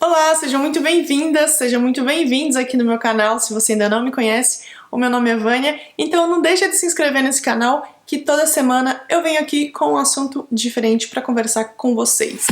Olá, sejam muito bem-vindas, sejam muito bem-vindos aqui no meu canal. Se você ainda não me conhece, o meu nome é Vânia, então não deixa de se inscrever nesse canal que toda semana eu venho aqui com um assunto diferente para conversar com vocês.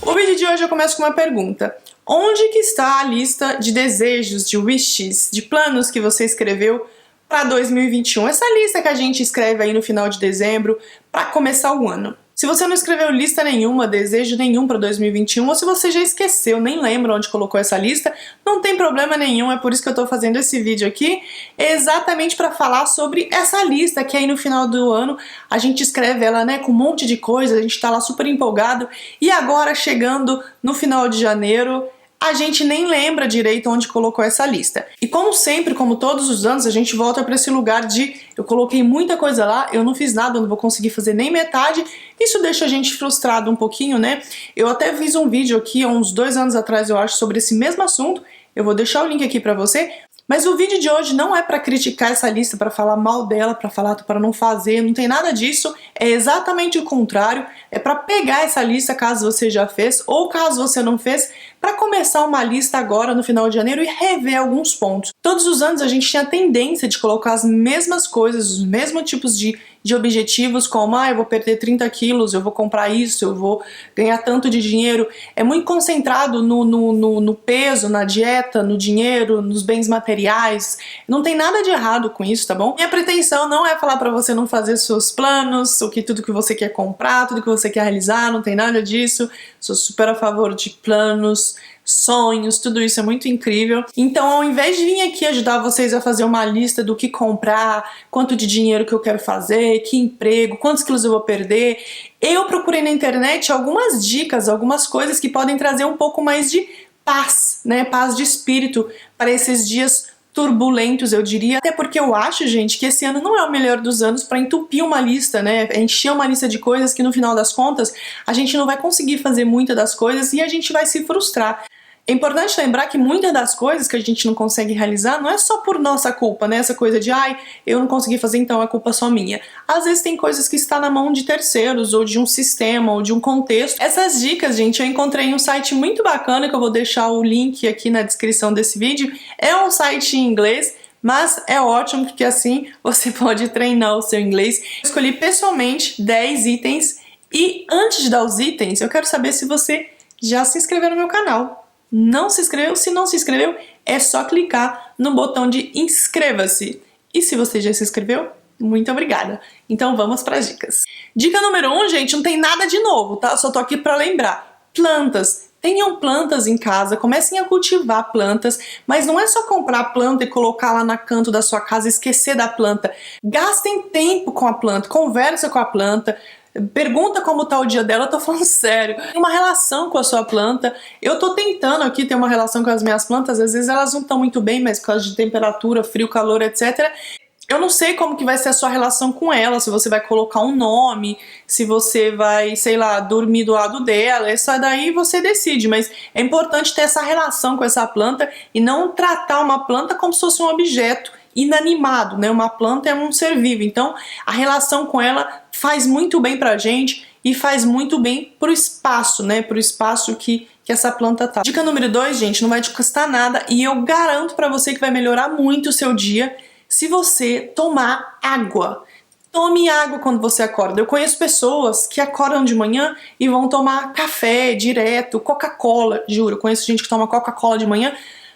O vídeo de hoje eu começo com uma pergunta. Onde que está a lista de desejos, de wishes, de planos que você escreveu para 2021? Essa lista que a gente escreve aí no final de dezembro para começar o ano. Se você não escreveu lista nenhuma, desejo nenhum para 2021, ou se você já esqueceu, nem lembra onde colocou essa lista, não tem problema nenhum, é por isso que eu tô fazendo esse vídeo aqui, exatamente para falar sobre essa lista que aí no final do ano a gente escreve ela, né, com um monte de coisa, a gente tá lá super empolgado, e agora chegando no final de janeiro, a gente nem lembra direito onde colocou essa lista. E como sempre, como todos os anos, a gente volta para esse lugar de eu coloquei muita coisa lá, eu não fiz nada, eu não vou conseguir fazer nem metade. Isso deixa a gente frustrado um pouquinho, né? Eu até fiz um vídeo aqui há uns 2 anos atrás, eu acho, sobre esse mesmo assunto. Eu vou deixar o link aqui para você. Mas o vídeo de hoje não é para criticar essa lista, para falar mal dela, para falar para não fazer, não tem nada disso, é exatamente o contrário, é para pegar essa lista caso você já fez ou caso você não fez, para começar uma lista agora no final de janeiro e rever alguns pontos. Todos os anos a gente tinha a tendência de colocar as mesmas coisas, os mesmos tipos de objetivos, como eu vou perder 30 quilos, eu vou comprar isso, eu vou ganhar tanto de dinheiro. É muito concentrado no peso, na dieta, no dinheiro, nos bens materiais. Não tem nada de errado com isso, tá bom? Minha pretensão não é falar pra você não fazer seus planos, tudo que você quer comprar, tudo que você quer realizar, não tem nada disso. Sou super a favor de planos, sonhos, tudo isso é muito incrível. Então, ao invés de vir aqui ajudar vocês a fazer uma lista do que comprar, quanto de dinheiro que eu quero fazer, que emprego, quantos quilos eu vou perder, eu procurei na internet algumas dicas, algumas coisas que podem trazer um pouco mais de paz, né? Paz de espírito para esses dias turbulentos, eu diria, até porque eu acho, gente, que esse ano não é o melhor dos anos para entupir uma lista, né? Encher uma lista de coisas que no final das contas a gente não vai conseguir fazer muitas das coisas e a gente vai se frustrar. É importante lembrar que muitas das coisas que a gente não consegue realizar não é só por nossa culpa, né? Essa coisa de, eu não consegui fazer, então é culpa só minha. Às vezes tem coisas que estão na mão de terceiros, ou de um sistema, ou de um contexto. Essas dicas, gente, eu encontrei em um site muito bacana, que eu vou deixar o link aqui na descrição desse vídeo. É um site em inglês, mas é ótimo porque assim você pode treinar o seu inglês. Eu escolhi pessoalmente 10 itens e antes de dar os itens, eu quero saber se você já se inscreveu no meu canal. Não se inscreveu? Se não se inscreveu, é só clicar no botão de inscreva-se. E se você já se inscreveu, muito obrigada. Então vamos para as dicas. Dica número 1, gente, não tem nada de novo, tá? Eu só tô aqui para lembrar. Plantas. Tenham plantas em casa, comecem a cultivar plantas, mas não é só comprar a planta e colocar lá no canto da sua casa e esquecer da planta. Gastem tempo com a planta, conversa com a planta, pergunta como tá o dia dela, eu tô falando sério. Tem uma relação com a sua planta. Eu tô tentando aqui ter uma relação com as minhas plantas, às vezes elas não estão muito bem, mas por causa de temperatura, frio, calor, etc. Eu não sei como que vai ser a sua relação com ela, se você vai colocar um nome, se você vai, sei lá, dormir do lado dela, essa daí você decide, mas é importante ter essa relação com essa planta e não tratar uma planta como se fosse um objeto inanimado, né? Uma planta é um ser vivo, então a relação com ela faz muito bem pra gente e faz muito bem pro espaço, né? Pro espaço que essa planta tá. Dica número 2, gente, não vai te custar nada e eu garanto pra você que vai melhorar muito o seu dia se você tomar água. Tome água quando você acorda. Eu conheço pessoas que acordam de manhã e vão tomar café direto, Coca-Cola, juro. Eu conheço gente que toma Coca-Cola de manhã.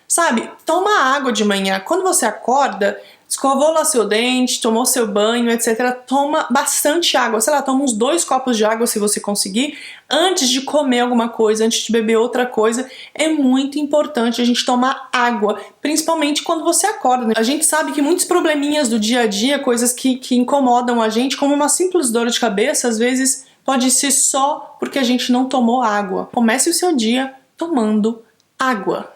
Sabe, toma água de manhã. Quando você acorda, escovou lá seu dente, tomou seu banho, etc. Toma bastante água. Sei lá, toma uns 2 copos de água se você conseguir. Antes de comer alguma coisa, antes de beber outra coisa. É muito importante a gente tomar água. Principalmente quando você acorda, né? A gente sabe que muitos probleminhas do dia a dia, coisas que incomodam a gente, como uma simples dor de cabeça, às vezes pode ser só porque a gente não tomou água. Comece o seu dia tomando água.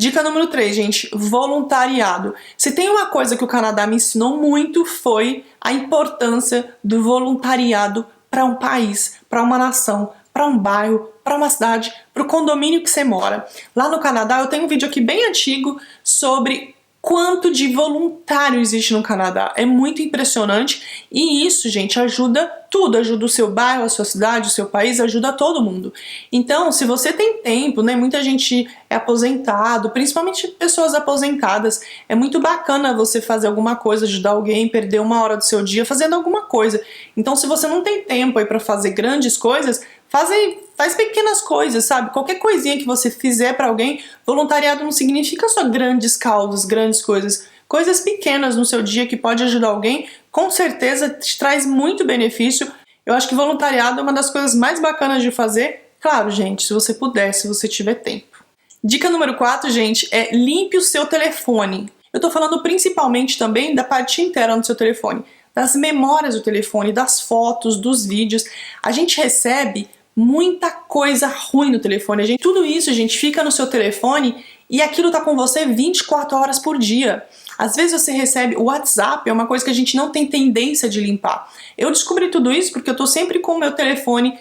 Dica número 3, gente, voluntariado. Se tem uma coisa que o Canadá me ensinou muito foi a importância do voluntariado para um país, para uma nação, para um bairro, para uma cidade, para o condomínio que você mora. Lá no Canadá eu tenho um vídeo aqui bem antigo sobre quanto de voluntário existe no Canadá. É muito impressionante e isso, gente, ajuda tudo. Ajuda o seu bairro, a sua cidade, o seu país, ajuda todo mundo. Então, se você tem tempo, né, muita gente é aposentado, principalmente pessoas aposentadas, é muito bacana você fazer alguma coisa, ajudar alguém, perder 1 hora do seu dia fazendo alguma coisa. Então, se você não tem tempo aí para fazer grandes coisas, faz pequenas coisas, sabe? Qualquer coisinha que você fizer para alguém, voluntariado não significa só grandes causas, grandes coisas. Coisas pequenas no seu dia que pode ajudar alguém, com certeza te traz muito benefício. Eu acho que voluntariado é uma das coisas mais bacanas de fazer. Claro, gente, se você puder, se você tiver tempo. Dica número 4, gente, é limpe o seu telefone. Eu tô falando principalmente também da parte interna do seu telefone, das memórias do telefone, das fotos, dos vídeos. A gente recebe muita coisa ruim no telefone. Tudo isso, gente, fica no seu telefone e aquilo tá com você 24 horas por dia. Às vezes você recebe o WhatsApp, é uma coisa que a gente não tem tendência de limpar. Eu descobri tudo isso porque eu tô sempre com o meu telefone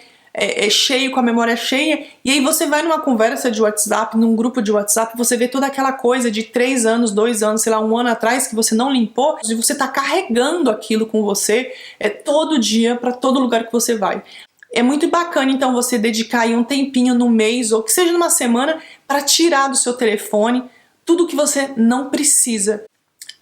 cheio, com a memória cheia, e aí você vai numa conversa de WhatsApp, num grupo de WhatsApp, você vê toda aquela coisa de 3 anos, 2 anos, sei lá, 1 ano atrás que você não limpou, e você tá carregando aquilo com você todo dia, para todo lugar que você vai. É muito bacana, então, você dedicar aí um tempinho no mês, ou que seja numa semana, para tirar do seu telefone tudo que você não precisa.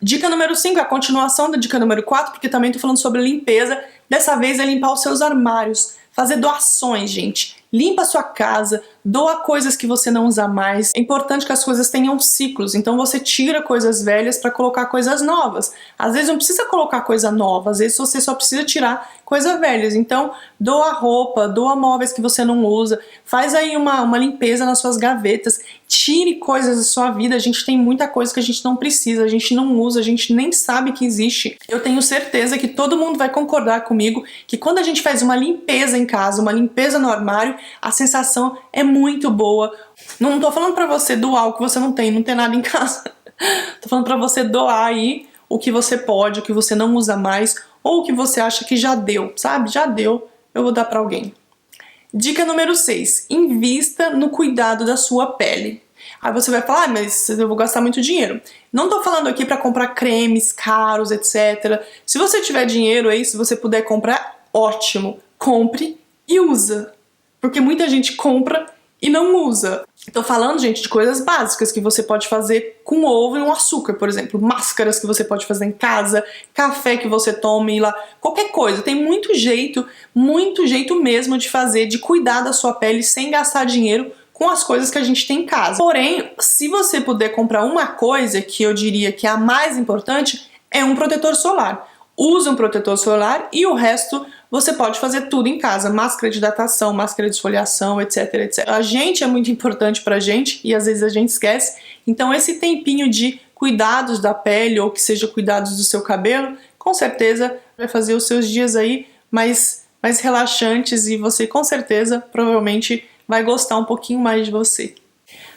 Dica número 5, a continuação da dica número 4, porque também tô falando sobre limpeza. Dessa vez é limpar os seus armários. Fazer doações, gente. Limpa a sua casa, doa coisas que você não usa mais. É importante que as coisas tenham ciclos, então você tira coisas velhas para colocar coisas novas. Às vezes não precisa colocar coisa nova, às vezes você só precisa tirar coisas velhas. Então, doa roupa, doa móveis que você não usa, faz aí uma limpeza nas suas gavetas, tire coisas da sua vida. A gente tem muita coisa que a gente não precisa, a gente não usa, a gente nem sabe que existe. Eu tenho certeza que todo mundo vai concordar comigo que quando a gente faz uma limpeza em casa, uma limpeza no armário, a sensação é muito boa. Não tô falando pra você doar o que você não tem nada em casa. Tô falando pra você doar aí o que você pode, o que você não usa mais, ou o que você acha que já deu, sabe? Já deu, eu vou dar pra alguém. Dica número 6, invista no cuidado da sua pele. Aí você vai falar, mas eu vou gastar muito dinheiro. Não tô falando aqui pra comprar cremes caros, etc. Se você tiver dinheiro aí, se você puder comprar, ótimo. Compre e usa. Porque muita gente compra e não usa. Tô falando, gente, de coisas básicas que você pode fazer com ovo e um açúcar, por exemplo. Máscaras que você pode fazer em casa, café que você tome lá, qualquer coisa. Tem muito jeito mesmo de fazer, de cuidar da sua pele sem gastar dinheiro com as coisas que a gente tem em casa. Porém, se você puder comprar uma coisa que eu diria que é a mais importante, é um protetor solar. Use um protetor solar e o resto você pode fazer tudo em casa. Máscara de hidratação, máscara de esfoliação, etc, etc. A gente é muito importante pra gente e às vezes a gente esquece. Então esse tempinho de cuidados da pele ou que seja cuidados do seu cabelo, com certeza vai fazer os seus dias aí mais relaxantes e você com certeza, provavelmente, vai gostar um pouquinho mais de você.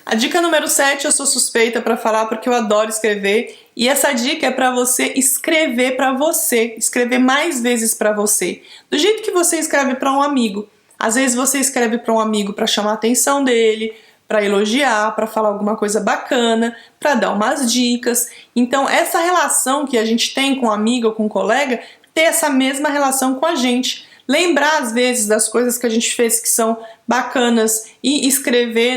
A dica número 7 eu sou suspeita para falar porque eu adoro escrever e essa dica é para você escrever para você, escrever mais vezes para você, do jeito que você escreve para um amigo. Às vezes você escreve para um amigo para chamar a atenção dele, para elogiar, para falar alguma coisa bacana, para dar umas dicas. Então essa relação que a gente tem com um amigo ou com um colega, ter essa mesma relação com a gente. Lembrar às vezes das coisas que a gente fez que são bacanas e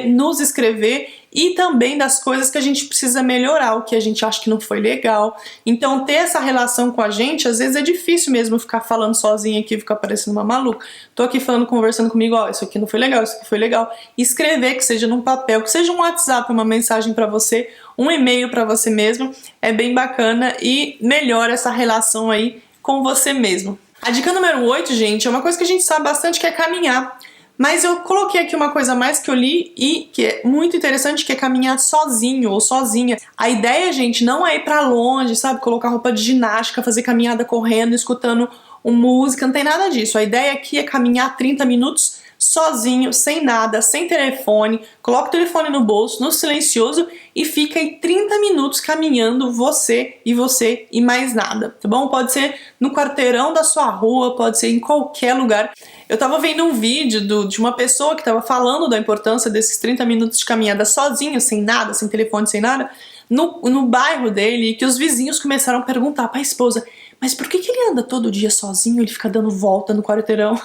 nos escrever e também das coisas que a gente precisa melhorar, o que a gente acha que não foi legal. Então ter essa relação com a gente, às vezes é difícil mesmo ficar falando sozinha aqui, ficar parecendo uma maluca. Tô aqui falando, conversando comigo, ó, isso aqui não foi legal, isso aqui foi legal. Escrever, que seja num papel, que seja um WhatsApp, uma mensagem pra você, um e-mail pra você mesmo, é bem bacana e melhora essa relação aí com você mesmo. A dica número 8, gente, é uma coisa que a gente sabe bastante, que é caminhar. Mas eu coloquei aqui uma coisa a mais que eu li e que é muito interessante, que é caminhar sozinho ou sozinha. A ideia, gente, não é ir pra longe, sabe? Colocar roupa de ginástica, fazer caminhada correndo, escutando música, não tem nada disso. A ideia aqui é caminhar 30 minutos sozinho, sem nada, sem telefone, coloca o telefone no bolso, no silencioso e fica aí 30 minutos caminhando você e mais nada, tá bom? Pode ser no quarteirão da sua rua, pode ser em qualquer lugar. Eu tava vendo um vídeo de uma pessoa que tava falando da importância desses 30 minutos de caminhada sozinho, sem nada, sem telefone, sem nada, no bairro dele, e que os vizinhos começaram a perguntar pra esposa: mas por que ele anda todo dia sozinho, ele fica dando volta no quarteirão?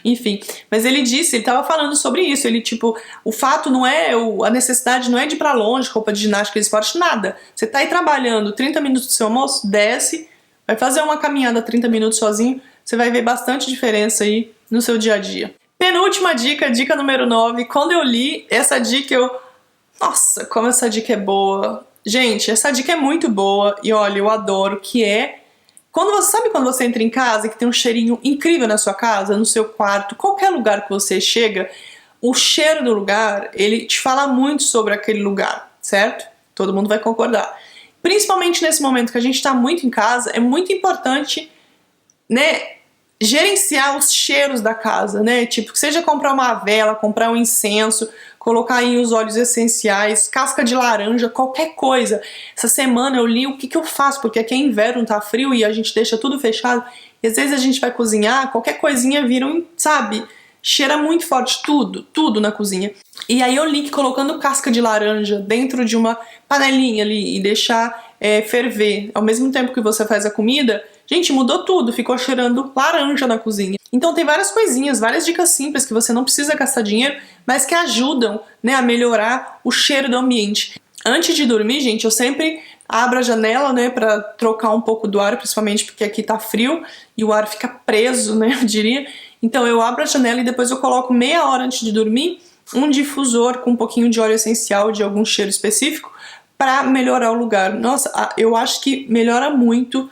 Enfim, mas ele disse, ele tava falando sobre isso, ele tipo, o fato não é, a necessidade não é de ir pra longe, roupa de ginástica, esporte, nada. Você tá aí trabalhando 30 minutos do seu almoço, desce, vai fazer uma caminhada 30 minutos sozinho, você vai ver bastante diferença aí no seu dia a dia. Penúltima dica, dica número 9, quando eu li essa dica nossa, como essa dica é boa. Gente, essa dica é muito boa e olha, eu adoro, que é sabe quando você entra em casa e que tem um cheirinho incrível na sua casa, no seu quarto, qualquer lugar que você chega, o cheiro do lugar, ele te fala muito sobre aquele lugar, certo? Todo mundo vai concordar. Principalmente nesse momento que a gente tá muito em casa, é muito importante, né, gerenciar os cheiros da casa, né? Tipo, seja comprar uma vela, comprar um incenso, colocar aí os óleos essenciais, casca de laranja, qualquer coisa. Essa semana eu li o que eu faço, porque aqui é inverno, tá frio e a gente deixa tudo fechado. E às vezes a gente vai cozinhar, qualquer coisinha vira sabe? Cheira muito forte, tudo na cozinha. E aí eu li que colocando casca de laranja dentro de uma panelinha ali e deixar ferver ao mesmo tempo que você faz a comida, gente, mudou tudo, ficou cheirando laranja na cozinha. Então tem várias coisinhas, várias dicas simples que você não precisa gastar dinheiro, mas que ajudam, né, a melhorar o cheiro do ambiente. Antes de dormir, gente, eu sempre abro a janela, né, pra trocar um pouco do ar, principalmente porque aqui tá frio e o ar fica preso, né, eu diria. Então eu abro a janela e depois eu coloco meia hora antes de dormir um difusor com um pouquinho de óleo essencial de algum cheiro específico para melhorar o lugar. Nossa, eu acho que melhora muito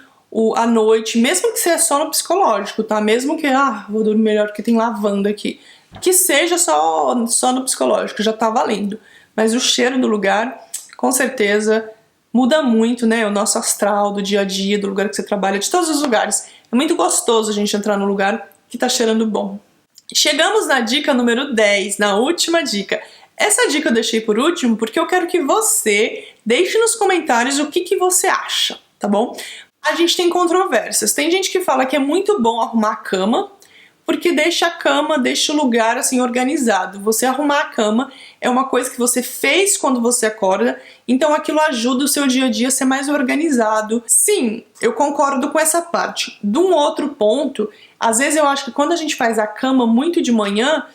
a noite, mesmo que seja só no psicológico, tá? Mesmo que, vou dormir melhor porque tem lavanda aqui. Que seja só no psicológico, já tá valendo. Mas o cheiro do lugar, com certeza, muda muito, né? O nosso astral do dia a dia, do lugar que você trabalha, de todos os lugares. É muito gostoso a gente entrar num lugar que tá cheirando bom. Chegamos na dica número 10, na última dica. Essa dica eu deixei por último porque eu quero que você deixe nos comentários o que você acha, tá bom? A gente tem controvérsias. Tem gente que fala que é muito bom arrumar a cama, porque deixa a cama, deixa o lugar assim organizado. Você arrumar a cama é uma coisa que você fez quando você acorda, então aquilo ajuda o seu dia a dia a ser mais organizado. Sim, eu concordo com essa parte. De um outro ponto, às vezes eu acho que quando a gente faz a cama muito de manhã,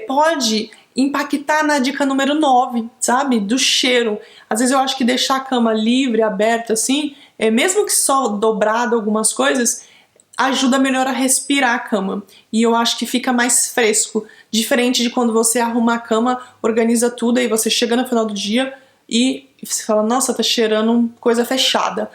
pode impactar na dica número 9, sabe? Do cheiro. Às vezes eu acho que deixar a cama livre, aberta assim, mesmo que só dobrado algumas coisas, ajuda melhor a respirar a cama. E eu acho que fica mais fresco. Diferente de quando você arruma a cama, organiza tudo, aí você chega no final do dia e você fala, nossa, tá cheirando coisa fechada.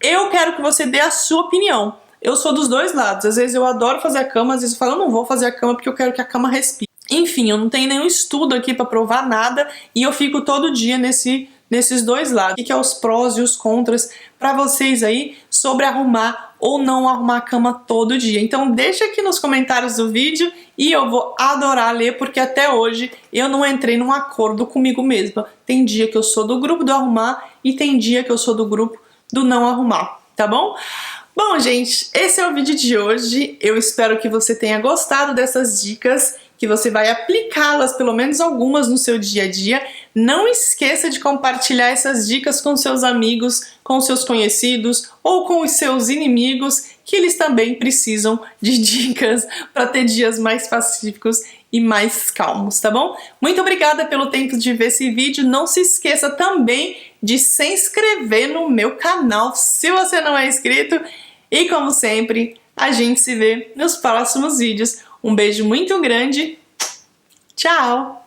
Eu quero que você dê a sua opinião. Eu sou dos dois lados. Às vezes eu adoro fazer a cama, às vezes eu falo, eu não vou fazer a cama porque eu quero que a cama respire. Enfim, eu não tenho nenhum estudo aqui pra provar nada e eu fico todo dia nesses dois lados. O que é os prós e os contras pra vocês aí sobre arrumar ou não arrumar a cama todo dia. Então deixa aqui nos comentários do vídeo e eu vou adorar ler, porque até hoje eu não entrei num acordo comigo mesma. Tem dia que eu sou do grupo do arrumar e tem dia que eu sou do grupo do não arrumar, tá bom? Bom, gente, esse é o vídeo de hoje. Eu espero que você tenha gostado dessas dicas, que você vai aplicá-las, pelo menos algumas, no seu dia a dia. Não esqueça de compartilhar essas dicas com seus amigos, com seus conhecidos ou com os seus inimigos, que eles também precisam de dicas para ter dias mais pacíficos e mais calmos, tá bom? Muito obrigada pelo tempo de ver esse vídeo. Não se esqueça também de se inscrever no meu canal, se você não é inscrito. E como sempre, a gente se vê nos próximos vídeos. Um beijo muito grande. Tchau!